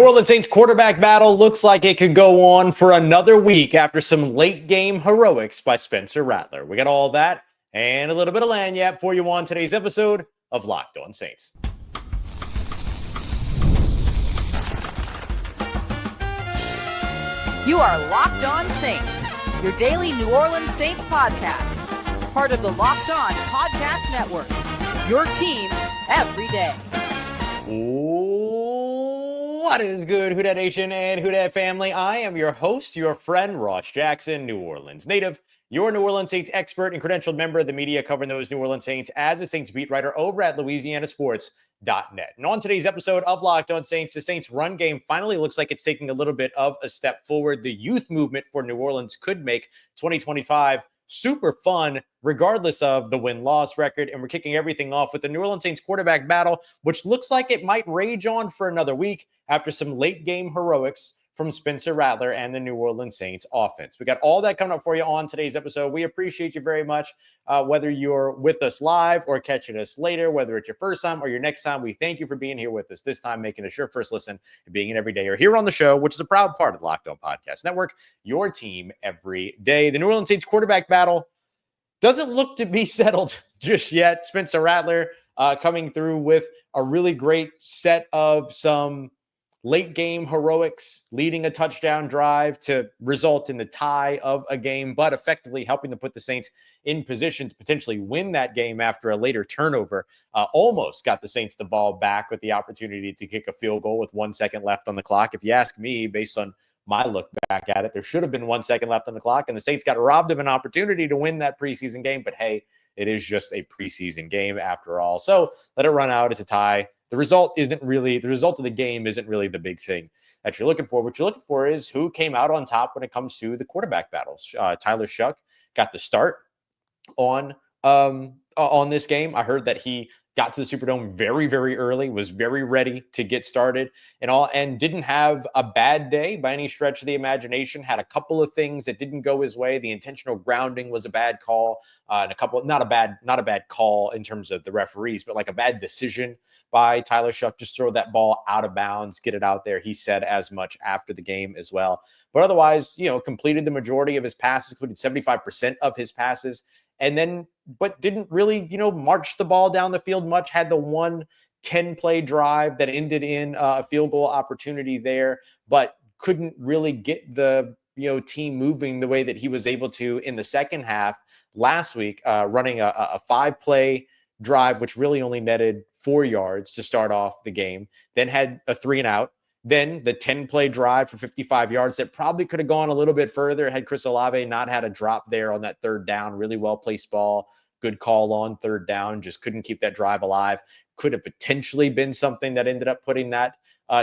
Orleans Saints quarterback battle looks like it could go on for another week after some late game heroics by Spencer Rattler. We got all that and a little bit of lanyap for you on today's episode of Locked On Saints. You are Locked On Saints, your daily New Orleans Saints podcast, part of the Locked On Podcast Network, your team every day. What is good, Who Dat Nation and Who Dat family? I am your host, your friend, Ross Jackson, New Orleans native, your New Orleans Saints expert and credentialed member of the media covering those New Orleans Saints as a Saints beat writer over at LouisianaSports.net. And on today's episode of Locked On Saints, the Saints run game finally looks like it's taking a little bit of a step forward. The youth movement for New Orleans could make 2025 super fun, regardless of the win-loss record. And we're kicking everything off with the New Orleans Saints quarterback battle, which looks like it might rage on for another week after some late-game heroics from Spencer Rattler and the New Orleans Saints offense. We got all that coming up for you on today's episode. We appreciate you very much. Whether you're with us live or catching us later, whether it's your first time or your next time, we thank you for being here with us this time, making us your first listen and being an everydayer here on the show, which is a proud part of the Locked On Podcast Network, your team every day. The New Orleans Saints quarterback battle doesn't look to be settled just yet. Spencer Rattler coming through with a really great set of some late game heroics, leading a touchdown drive to result in the tie of a game, but effectively helping to put the Saints in position to potentially win that game after a later turnover. Almost got the Saints the ball back with the opportunity to kick a field goal with 1 second left on the clock. If you ask me, based on my look back at it, there should have been 1 second left on the clock, and the Saints got robbed of an opportunity to win that preseason game. But hey, it is just a preseason game after all. So let it run out. It's a tie. The result of the game isn't really the big thing that you're looking for. What you're looking for is who came out on top when it comes to the quarterback battles. Tyler Shough got the start on this game. I heard that he got to the Superdome very, very early, was very ready to get started and didn't have a bad day by any stretch of the imagination. Had a couple of things that didn't go his way. The intentional grounding was a bad call, and not a bad call in terms of the referees, but like a bad decision by Tyler Shough. Just throw that ball out of bounds, get it out there. He said as much after the game as well. But otherwise, completed the majority of his passes, completed 75% of his passes. But didn't really, march the ball down the field much. Had the one 10-play drive that ended in a field goal opportunity there, but couldn't really get the, team moving the way that he was able to in the second half last week, running a 5-play drive, which really only netted 4 yards to start off the game, then had a 3-and-out. Then the 10-play drive for 55 yards that probably could have gone a little bit further had Chris Olave not had a drop there on that third down. Really well-placed ball. Good call on third down. Just couldn't keep that drive alive. Could have potentially been something that ended up putting that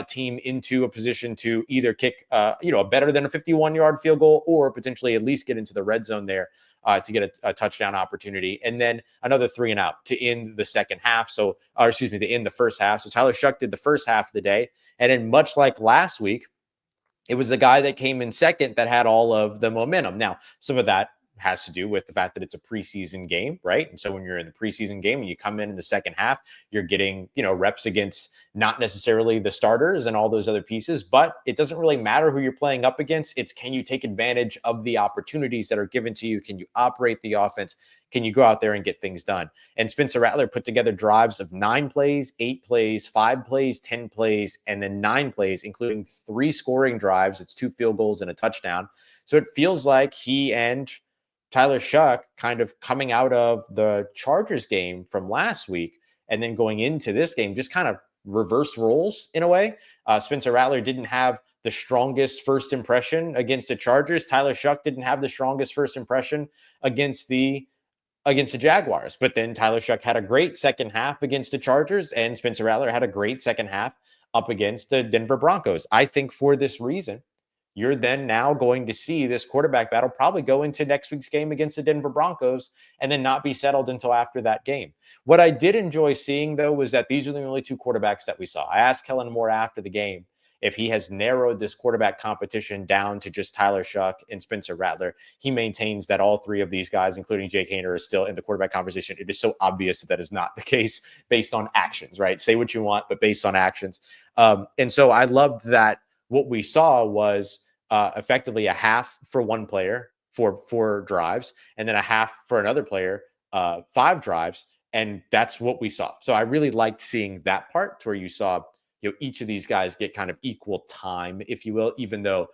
team into a position to either kick, a better than a 51-yard field goal or potentially at least get into the red zone there to get a touchdown opportunity. And then another 3-and-out to end the second half. To end the first half. So Tyler Shough did the first half of the day. And then much like last week, it was the guy that came in second that had all of the momentum. Now, some of that has to do with the fact that it's a preseason game, right? And so when you're in the preseason game and you come in the second half, you're getting, reps against not necessarily the starters and all those other pieces, but it doesn't really matter who you're playing up against. It's, can you take advantage of the opportunities that are given to you? Can you operate the offense? Can you go out there and get things done? And Spencer Rattler put together drives of 9 plays, 8 plays, 5 plays, 10 plays, and then 9 plays, including 3 scoring drives. It's 2 field goals and a touchdown. So it feels like he and Tyler Shough kind of coming out of the Chargers game from last week and then going into this game, just kind of reverse roles in a way. Spencer Rattler didn't have the strongest first impression against the Chargers. Tyler Shough didn't have the strongest first impression against the Jaguars. But then Tyler Shough had a great second half against the Chargers, and Spencer Rattler had a great second half up against the Denver Broncos. I think for this reason, you're then now going to see this quarterback battle probably go into next week's game against the Denver Broncos and then not be settled until after that game. What I did enjoy seeing, though, was that these are the only 2 quarterbacks that we saw. I asked Kellen Moore after the game if he has narrowed this quarterback competition down to just Tyler Shough and Spencer Rattler, he maintains that all three of these guys, including Jake Haener, is still in the quarterback conversation. It is so obvious that is not the case based on actions, right? Say what you want, but based on actions. And so I loved that what we saw was effectively a half for one player for 4 drives, and then a half for another player, 5 drives. And that's what we saw. So I really liked seeing that part where you saw, each of these guys get kind of equal time, if you will, even though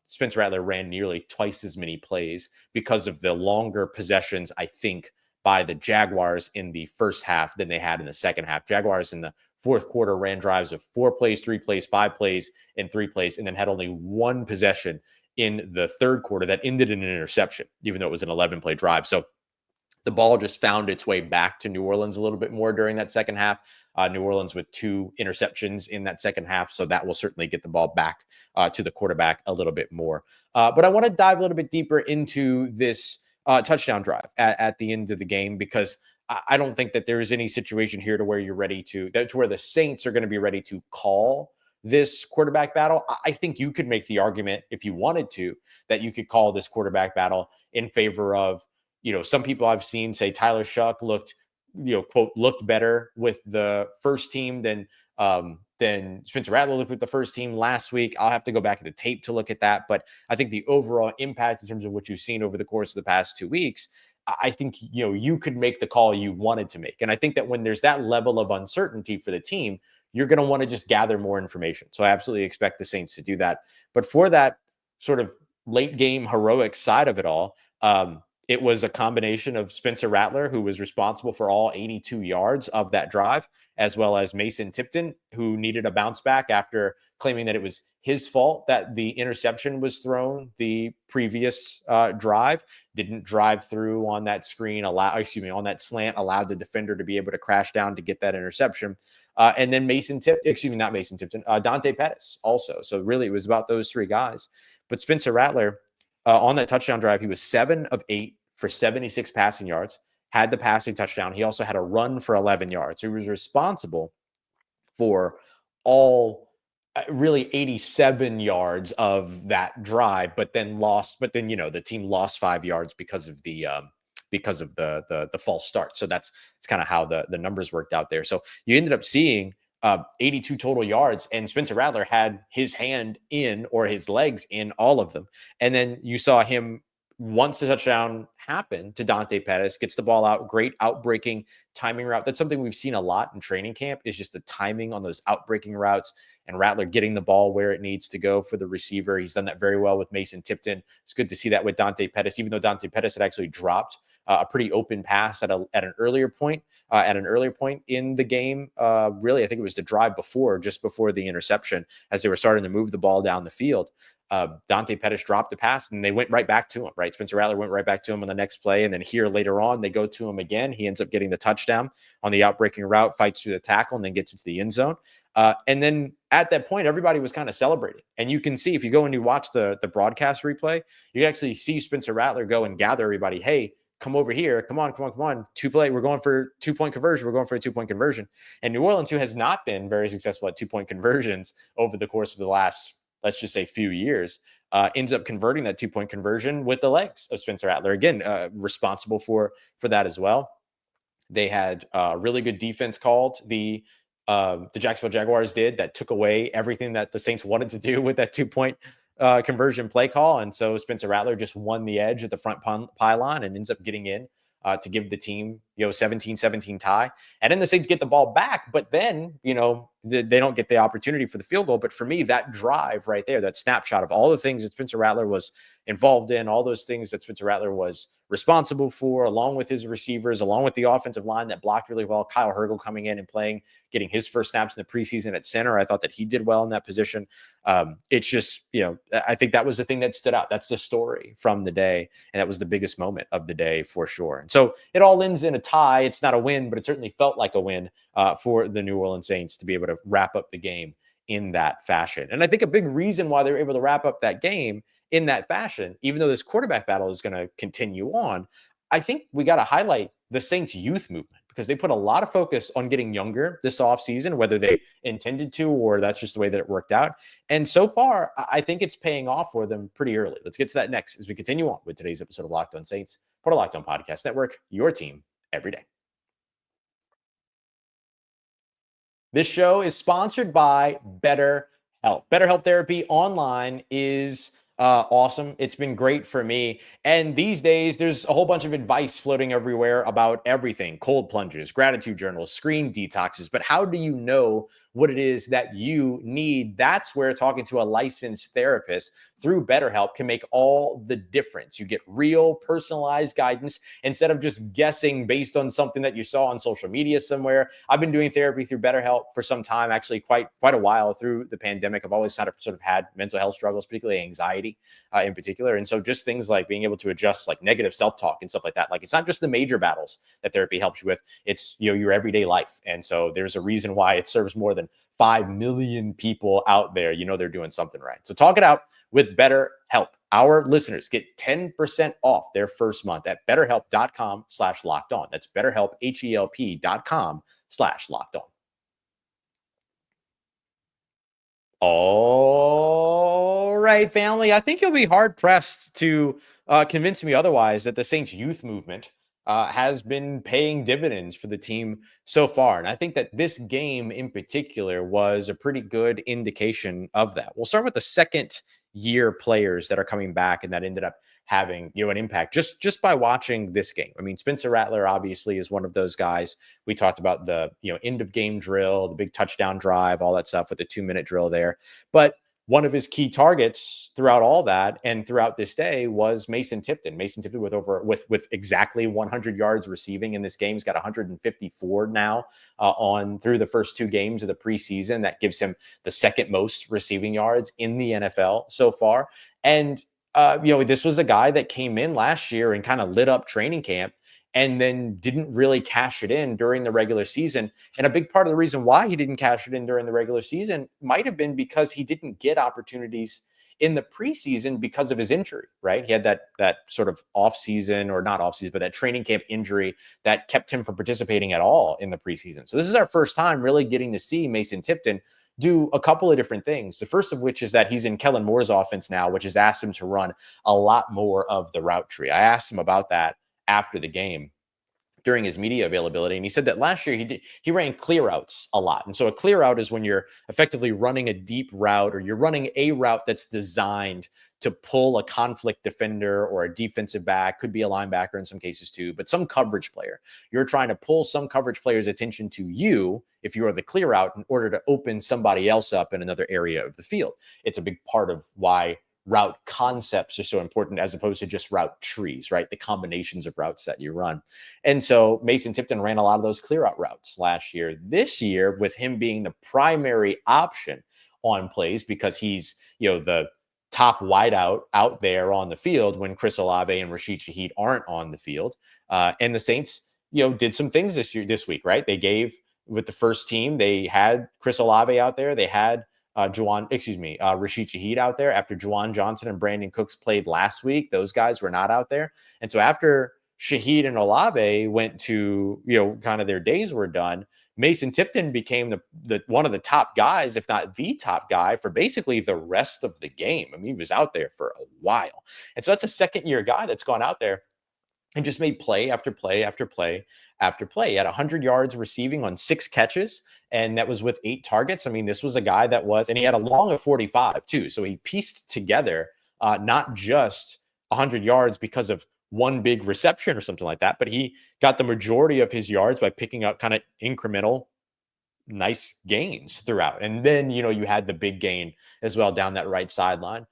Spencer Rattler ran nearly twice as many plays because of the longer possessions, I think, by the Jaguars in the first half than they had in the second half. Jaguars in the fourth quarter ran drives of 4 plays, 3 plays, 5 plays, and 3 plays, and then had only 1 possession in the third quarter that ended in an interception, even though it was an 11-play drive. So the ball just found its way back to New Orleans a little bit more during that second half. New Orleans with 2 interceptions in that second half. So that will certainly get the ball back to the quarterback a little bit more. But I want to dive a little bit deeper into this touchdown drive at the end of the game, because I don't think that there is any situation here to where you're ready to where the Saints are going to be ready to call this quarterback battle. I think you could make the argument, if you wanted to, that you could call this quarterback battle in favor of, some people I've seen say Tyler Shough looked, quote, looked better with the first team than Spencer Rattler looked with the first team last week. I'll have to go back to the tape to look at that. But I think the overall impact in terms of what you've seen over the course of the past 2 weeks, I think, you could make the call you wanted to make. And I think that when there's that level of uncertainty for the team, you're going to want to just gather more information. So I absolutely expect the Saints to do that. But for that sort of late game heroic side of it all, it was a combination of Spencer Rattler, who was responsible for all 82 yards of that drive, as well as Mason Tipton, who needed a bounce back after claiming that it was his fault that the interception was thrown the previous drive, didn't drive through on that screen, on that slant, allowed the defender to be able to crash down to get that interception. And then Dante Pettis also. So really it was about those 3 guys. But Spencer Rattler, on that touchdown drive, he was 7 of 8 for 76 passing yards, had the passing touchdown. He also had a run for 11 yards. So he was responsible for all really 87 yards of that drive, but then the team lost 5 yards because of the false start. So it's kind of how the numbers worked out there. So you ended up seeing 82 total yards, and Spencer Rattler had his hand in, or his legs in, all of them. And then you saw him, once the touchdown happened to Dante Pettis, gets the ball out, great outbreaking timing route. That's something we've seen a lot in training camp, is just the timing on those outbreaking routes, and Rattler getting the ball where it needs to go for the receiver. He's done that very well with Mason Tipton. It's good to see that with Dante Pettis, even though Dante Pettis had actually dropped a pretty open pass at an earlier point in the game. Really, I think it was the drive just before the interception, as they were starting to move the ball down the field. Dante Pettis dropped the pass, and they went right back to him, right? Spencer Rattler went right back to him on the next play. And then here later on, they go to him again. He ends up getting the touchdown on the outbreaking route, fights through the tackle, and then gets into the end zone. And then at that point, everybody was kind of celebrating. And you can see, if you go and you watch the broadcast replay, you can actually see Spencer Rattler go and gather everybody. Hey, come over here. Come on. 2-play. We're going for 2-point conversion. We're going for a 2-point conversion. And New Orleans, who has not been very successful at 2-point conversions over the course of the last, let's just say, few years, ends up converting that 2-point conversion with the legs of Spencer Rattler. Again, responsible for that as well. They had really good defense called. The Jacksonville Jaguars did, that took away everything that the Saints wanted to do with that 2-point conversion play call. And so Spencer Rattler just won the edge at the front pylon and ends up getting in to give the team, 17-17 tie. And then the Saints get the ball back, but then, they don't get the opportunity for the field goal. But for me, that drive right there, that snapshot of all the things that Spencer Rattler was involved in, all those things that Spencer Rattler was responsible for, along with his receivers, along with the offensive line that blocked really well. Kyle Hergel coming in and getting his first snaps in the preseason at center. I thought that he did well in that position. It's just, I think that was the thing that stood out. That's the story from the day. And that was the biggest moment of the day for sure. And so it all ends in a tie. It's not a win, but it certainly felt like a win for the New Orleans Saints to be able to wrap up the game in that fashion. And I think a big reason why they were able to wrap up that game in that fashion, even though this quarterback battle is going to continue on, I think we got to highlight the Saints youth movement, because they put a lot of focus on getting younger this offseason, whether they intended to or that's just the way that it worked out. And so far, I think it's paying off for them pretty early. Let's get to that next as we continue on with today's episode of Locked On Saints, part of Locked On Podcast Network, your team every day. This show is sponsored by BetterHelp. BetterHelp Therapy Online is awesome. It's been great for me. And these days, there's a whole bunch of advice floating everywhere about everything: cold plunges, gratitude journals, screen detoxes. But how do you know what it is that you need? That's where talking to a licensed therapist through BetterHelp can make all the difference. You get real personalized guidance instead of just guessing based on something that you saw on social media somewhere. I've been doing therapy through BetterHelp for some time, actually quite a while through the pandemic. I've always sort of had mental health struggles, particularly anxiety in particular. And so just things like being able to adjust like negative self-talk and stuff like that. Like, it's not just the major battles that therapy helps you with, it's, you know, your everyday life. And so there's a reason why it serves more than 5 million people out there. You know, they're doing something right. So talk it out with BetterHelp. Our listeners get 10% off their first month at betterhelp.com/lockedon. That's BetterHelp, HELP.com/lockedon. All right, family. I think you'll be hard pressed to convince me otherwise that the Saints youth movement has been paying dividends for the team so far. And I think that this game in particular was a pretty good indication of that. We'll start with the second year players that are coming back and that ended up having, you know, an impact just by watching this game. I mean, Spencer Rattler obviously is one of those guys. We talked about the, you know, end of game drill, the big touchdown drive, all that stuff with the 2-minute drill there. But one of his key targets throughout all that and throughout this day was Mason Tipton. Mason Tipton with exactly 100 yards receiving in this game. He's got 154 now on through the first 2 games of the preseason. That gives him the second most receiving yards in the NFL so far. And you know, this was a guy that came in last year and kind of lit up training camp and then didn't really cash it in during the regular season. And a big part of the reason why he didn't cash it in during the regular season might have been because he didn't get opportunities in the preseason because of his injury, right? He had that sort of off-season, or not off-season, but that training camp injury that kept him from participating at all in the preseason. So this is our first time really getting to see Mason Tipton do a couple of different things. The first of which is that he's in Kellen Moore's offense now, which has asked him to run a lot more of the route tree. I asked him about that after the game during his media availability. And he said that last year he ran clear routes a lot. And so a clear route is when you're effectively running a deep route, or you're running a route that's designed to pull a conflict defender or a defensive back, could be a linebacker in some cases too, but some coverage player. You're trying to pull some coverage player's attention to you if you are the clear route in order to open somebody else up in another area of the field. It's a big part of why route concepts are so important as opposed to just route trees, right? The combinations of routes that you run. And so Mason Tipton ran a lot of those clear out routes last year. This year, with him being the primary option on plays because he's, you know, the top wideout out there on the field when Chris Olave and Rashid Shaheed aren't on the field. And the Saints, you know, did some things this week, right? They gave, with the first team, they had Chris Olave out there. They had Rashid Shaheed out there after Juwan Johnson and Brandon Cooks played last week. Those guys were not out there. And so after Shaheed and Olave went to, you know, kind of their days were done, Mason Tipton became the one of the top guys, if not the top guy, for basically the rest of the game. I mean, he was out there for a while. And so that's a second-year guy that's gone out there and just made play after play after play after play. He had 100 yards receiving on 6 catches, and that was with 8 targets. I mean, this was a guy that was, and he had a long of 45 too. So he pieced together not just 100 yards because of one big reception or something like that, but he got the majority of his yards by picking up kind of incremental nice gains throughout. And then, you know, you had the big gain as well down that right sideline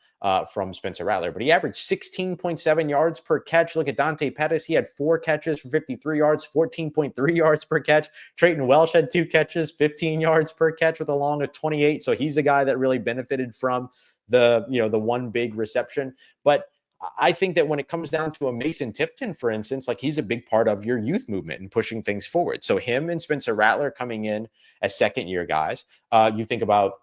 from Spencer Rattler. But he averaged 16.7 yards per catch. Look at Dante Pettis. He had 4 catches for 53 yards, 14.3 yards per catch. Trayton Welsh had 2 catches, 15 yards per catch with a long of 28. So he's a guy that really benefited from the, you know, the one big reception. But I think that when it comes down to a Mason Tipton, for instance, like, he's a big part of your youth movement and pushing things forward. So him and Spencer Rattler coming in as second-year guys. You think about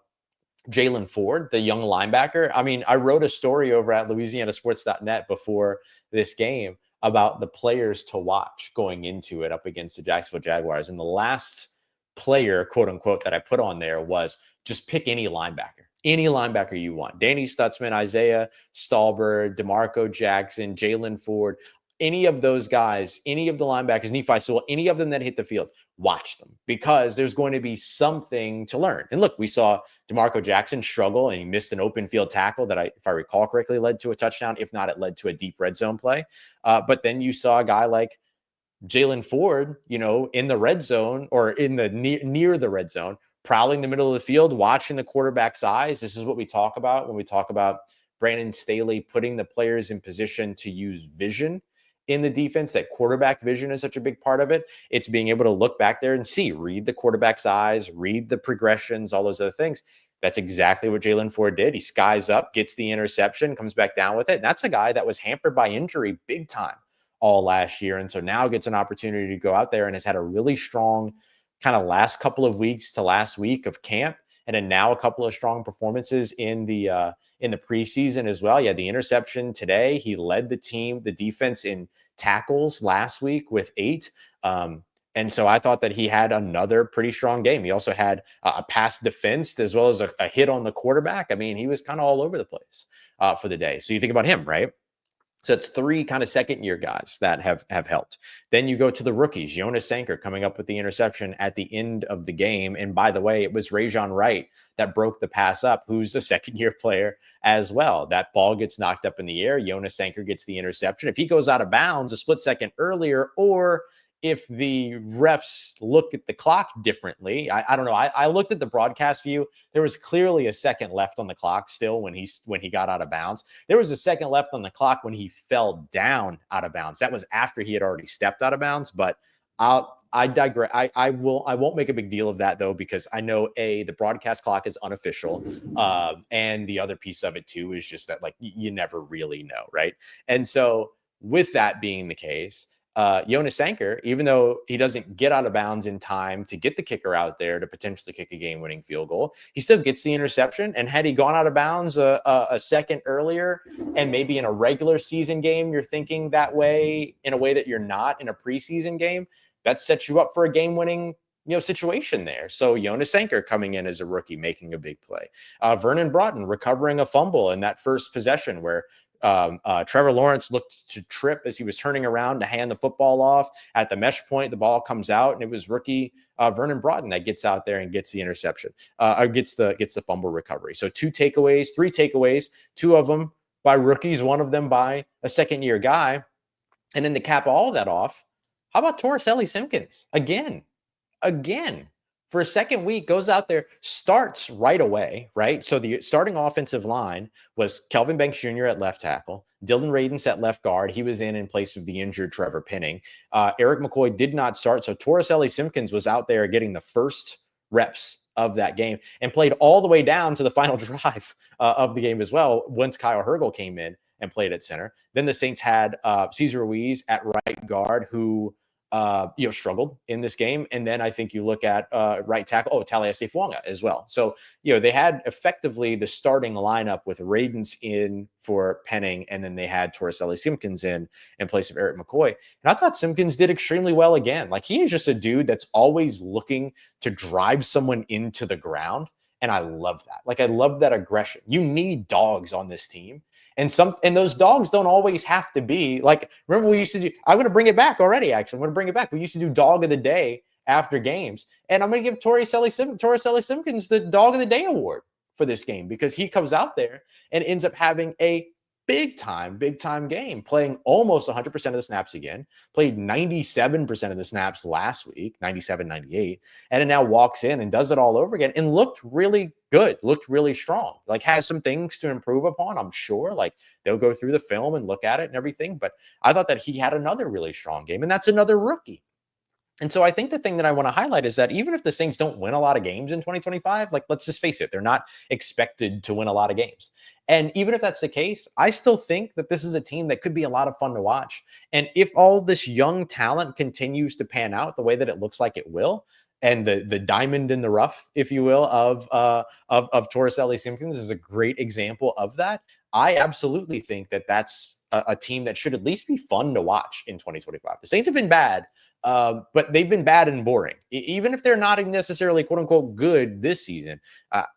Jaylan Ford, the young linebacker. I mean, I wrote a story over at LouisianaSports.net before this game about the players to watch going into it up against the Jacksonville Jaguars. And the last player, quote unquote, that I put on there was just pick any linebacker you want. Danny Stutzman, Isaiah Stallbird, DeMarco Jackson, Jaylan Ford, any of those guys, any of the linebackers, Nephi Sewell, any of them that hit the field, watch them, because there's going to be something to learn. And look, we saw DeMarco Jackson struggle, and he missed an open field tackle that, if I recall correctly, led to a touchdown. If not, it led to a deep red zone play. But then you saw a guy like Jaylan Ford, in the red zone, or in the near the red zone, prowling the middle of the field, watching the quarterback's eyes. This is what we talk about when we talk about Brandon Staley putting the players in position to use vision in the defense. That quarterback vision is such a big part of it. It's being able to look back there and read the quarterback's eyes, read the progressions, all those other things. That's exactly what Jaylan Ford did. He skies up, gets the interception, comes back down with it. And that's a guy that was hampered by injury big time all last year. And so now gets an opportunity to go out there and has had a really strong kind of last couple of weeks to last week of camp. And then now a couple of strong performances in the preseason as well. Yeah, the interception today. He led the team, the defense, in tackles last week with 8. And so I thought that he had another pretty strong game. He also had a pass defense as well as a hit on the quarterback. I mean, he was kind of all over the place for the day. So you think about him, right? So it's 3 kind of second-year guys that have helped. Then you go to the rookies. Jonas Sanker coming up with the interception at the end of the game. And by the way, it was Rajon Wright that broke the pass up, who's a second-year player as well. That ball gets knocked up in the air. Jonas Sanker gets the interception. If he goes out of bounds a split second earlier, or if the refs look at the clock differently, I don't know. I looked at the broadcast view. There was clearly a second left on the clock still when he got out of bounds. There was a second left on the clock when he fell down out of bounds. That was after he had already stepped out of bounds. But I digress. I won't make a big deal of that though, because I know the broadcast clock is unofficial, and the other piece of it too is just that you never really know, right? And so with that being the case, Jonas Sanker, even though he doesn't get out of bounds in time to get the kicker out there to potentially kick a game-winning field goal, he still gets the interception. And had he gone out of bounds a second earlier, and maybe in a regular season game, you're thinking that way in a way that you're not in a preseason game, that sets you up for a game-winning situation there. So Jonas Sanker coming in as a rookie, making a big play. Vernon Broughton recovering a fumble in that first possession where Trevor Lawrence looked to trip as he was turning around to hand the football off at the mesh point. The ball comes out, and it was rookie Vernon Broughton that gets out there and gets the interception, or gets the fumble recovery. So 3 takeaways, 2 of them by rookies, 1 of them by a second-year guy. And then to cap all of that off, how about Torricelli Simpkins again? For a second week, goes out there, starts right away, right? So the starting offensive line was Kelvin Banks Jr. at left tackle, Dylan Radins at left guard. He was in place of the injured Trevor Penning. Eric McCoy did not start, so Torricelli Simpkins was out there getting the first reps of that game and played all the way down to the final drive of the game as well, once Kyle Hergel came in and played at center. Then the Saints had Cesar Ruiz at right guard, who struggled in this game. And then I think you look at right tackle, Taliesin Fuanga as well. So, they had effectively the starting lineup with Radins in for Penning, and then they had Torricelli Simpkins in place of Eric McCoy. And I thought Simpkins did extremely well again. He is just a dude that's always looking to drive someone into the ground. And I love that. I love that aggression. You need dogs on this team. And those dogs don't always have to be remember we used to do, I'm going to bring it back already. Actually, I'm going to bring it back. We used to do dog of the day after games. And I'm going to give Torricelli Simpkins the dog of the day award for this game, because he comes out there and ends up having a big time game, playing almost 100% of the snaps again, played 97% of the snaps last week, 97, 98, and then now walks in and does it all over again and looked really good, looked really strong, has some things to improve upon, I'm sure. They'll go through the film and look at it and everything, but I thought that he had another really strong game, and that's another rookie. And so I think the thing that I want to highlight is that even if the Saints don't win a lot of games in 2025, let's just face it, they're not expected to win a lot of games. And even if that's the case, I still think that this is a team that could be a lot of fun to watch. And if all this young talent continues to pan out the way that it looks like it will, and the diamond in the rough, if you will, of Torricelli Simpkins is a great example of that. I absolutely think that that's a team that should at least be fun to watch in 2025. The Saints have been bad, but they've been bad and boring. Even if they're not necessarily quote unquote good this season,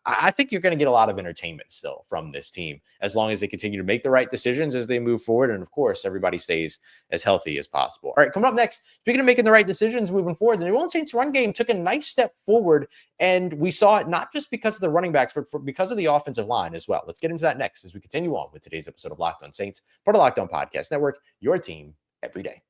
I think you're going to get a lot of entertainment still from this team as long as they continue to make the right decisions as they move forward. And of course, everybody stays as healthy as possible. All right, coming up next, speaking of making the right decisions moving forward, the New Orleans Saints run game took a nice step forward. And we saw it not just because of the running backs, but because of the offensive line as well. Let's get into that next as we continue on with today's episode of Locked On Saints, part of Locked On Podcast Network, your team every day.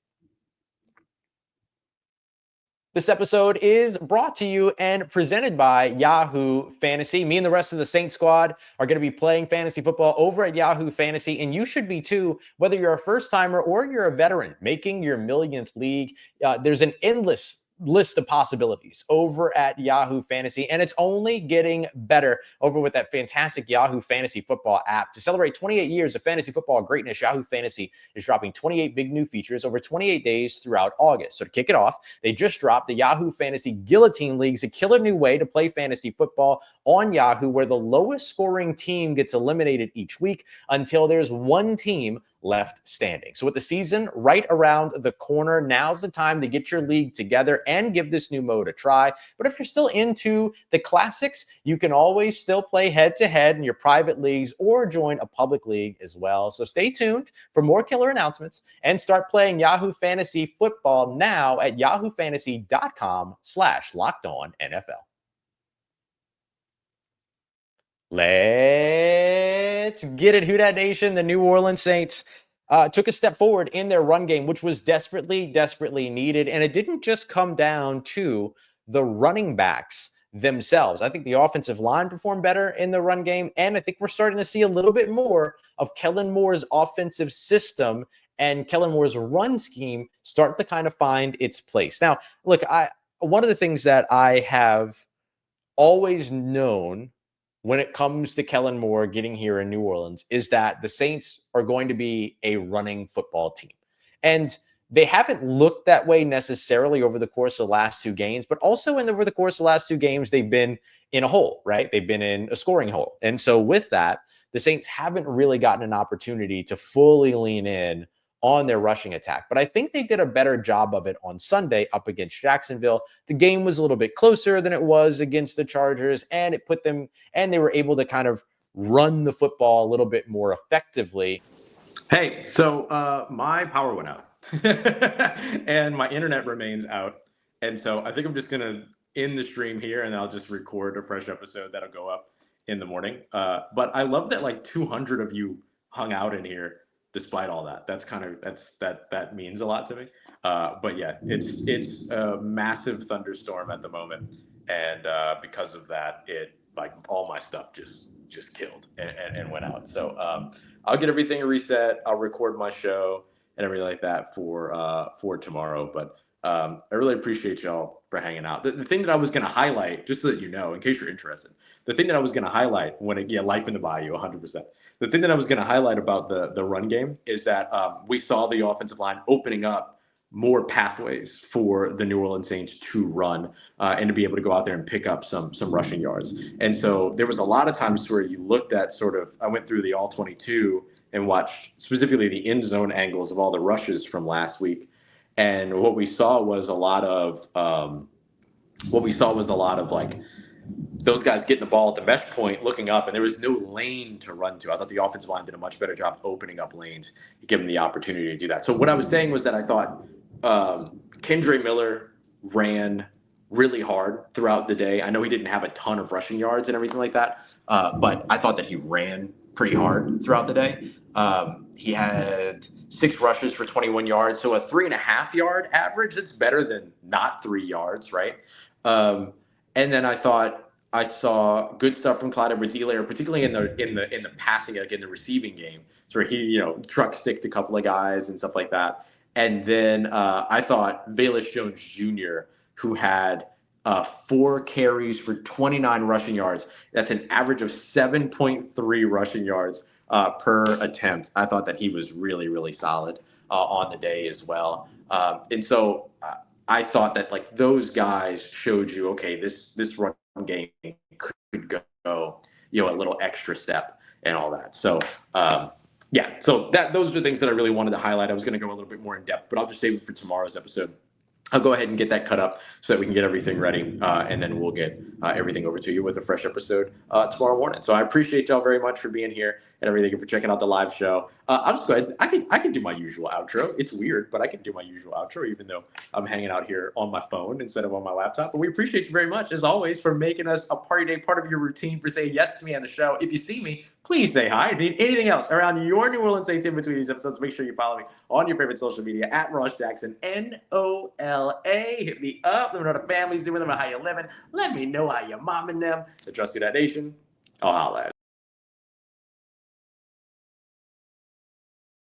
This episode is brought to you and presented by Yahoo Fantasy. Me and the rest of the Saints squad are going to be playing fantasy football over at Yahoo Fantasy, and you should be too, whether you're a first-timer or you're a veteran making your millionth league. There's an endless list of possibilities over at Yahoo Fantasy, and it's only getting better over with that fantastic Yahoo Fantasy Football app. To celebrate 28 years of fantasy football greatness, Yahoo Fantasy is dropping 28 big new features over 28 days throughout August. So to kick it off, they just dropped the Yahoo Fantasy Guillotine Leagues, a killer new way to play fantasy football on Yahoo, where the lowest scoring team gets eliminated each week until there's one team left standing. So with the season right around the corner, now's the time to get your league together and give this new mode a try. But if you're still into the classics, you can always still play head-to-head in your private leagues or join a public league as well. So stay tuned for more killer announcements and start playing Yahoo Fantasy Football now at yahoofantasy.com/LockedOnNFL. Let's get it, Who Dat Nation. The New Orleans Saints took a step forward in their run game, which was desperately needed. And it didn't just come down to the running backs themselves. I think the offensive line performed better in the run game. And I think we're starting to see a little bit more of Kellen Moore's offensive system and Kellen Moore's run scheme start to kind of find its place. Now, look, one of the things that I have always known when it comes to Kellen Moore getting here in New Orleans is that the Saints are going to be a running football team. And they haven't looked that way necessarily over the course of the last two games, but also over the course of the last two games, they've been in a hole, right? They've been in a scoring hole. And so with that, the Saints haven't really gotten an opportunity to fully lean in on their rushing attack. But I think they did a better job of it on Sunday up against Jacksonville. The game was a little bit closer than it was against the Chargers, and it put them, and they were able to kind of run the football a little bit more effectively. Hey, so my power went out and my internet remains out. And so I think I'm just going to end the stream here and I'll just record a fresh episode that'll go up in the morning. But I love that like 200 of you hung out in here despite all that. That means a lot to me. But yeah, it's a massive thunderstorm at the moment. And because of that, it like all my stuff just killed and went out. So I'll get everything reset. I'll record my show and everything like that for tomorrow. But I really appreciate y'all for hanging out. The thing that I was going to highlight, just so that you know, in case you're interested, the thing that I was going to highlight life in the bayou, 100%. The thing that I was going to highlight about the run game is that we saw the offensive line opening up more pathways for the New Orleans Saints to run and to be able to go out there and pick up some rushing yards. And so there was a lot of times where you looked at I went through the all 22 and watched specifically the end zone angles of all the rushes from last week. And what we saw was a lot of like those guys getting the ball at the mesh point, looking up, and there was no lane to run to. I thought the offensive line did a much better job opening up lanes, giving them the opportunity to do that. So what I was saying was that I thought Kendre Miller ran really hard throughout the day. I know he didn't have a ton of rushing yards and everything like that, but I thought that he ran pretty hard throughout the day. He had 6 rushes for 21 yards, so a 3.5 yard average. That's better than not 3 yards, right? And then I thought I saw good stuff from Clyde Edwards-Helaire, particularly in the passing, like in the receiving game, so where he truck sticked a couple of guys and stuff like that. And then I thought Velus Jones Jr., who had 4 carries for 29 rushing yards. That's an average of 7.3 rushing yards per attempt. I thought that he was really, really solid on the day as well. And so I thought that like those guys showed you, okay, this run game could go, a little extra step and all that. So yeah, so those are the things that I really wanted to highlight. I was going to go a little bit more in depth, but I'll just save it for tomorrow's episode. I'll go ahead and get that cut up so that we can get everything ready, and then we'll get everything over to you with a fresh episode tomorrow morning. So I appreciate y'all very much for being here and everything, and for checking out the live show. I'll just go ahead. I can do my usual outro. It's weird, but I can do my usual outro, even though I'm hanging out here on my phone instead of on my laptop. But we appreciate you very much, as always, for making us a party day part of your routine, for saying yes to me on the show. If you see me, please say hi. If you need anything else around your New Orleans Saints in between these episodes, make sure you follow me on your favorite social media at Ross Jackson, NOLA. Hit me up. Let me know what the family's doing. Let me know how you're living. Let me know how you're momming them. The Trust You That Nation. I'll holla at you.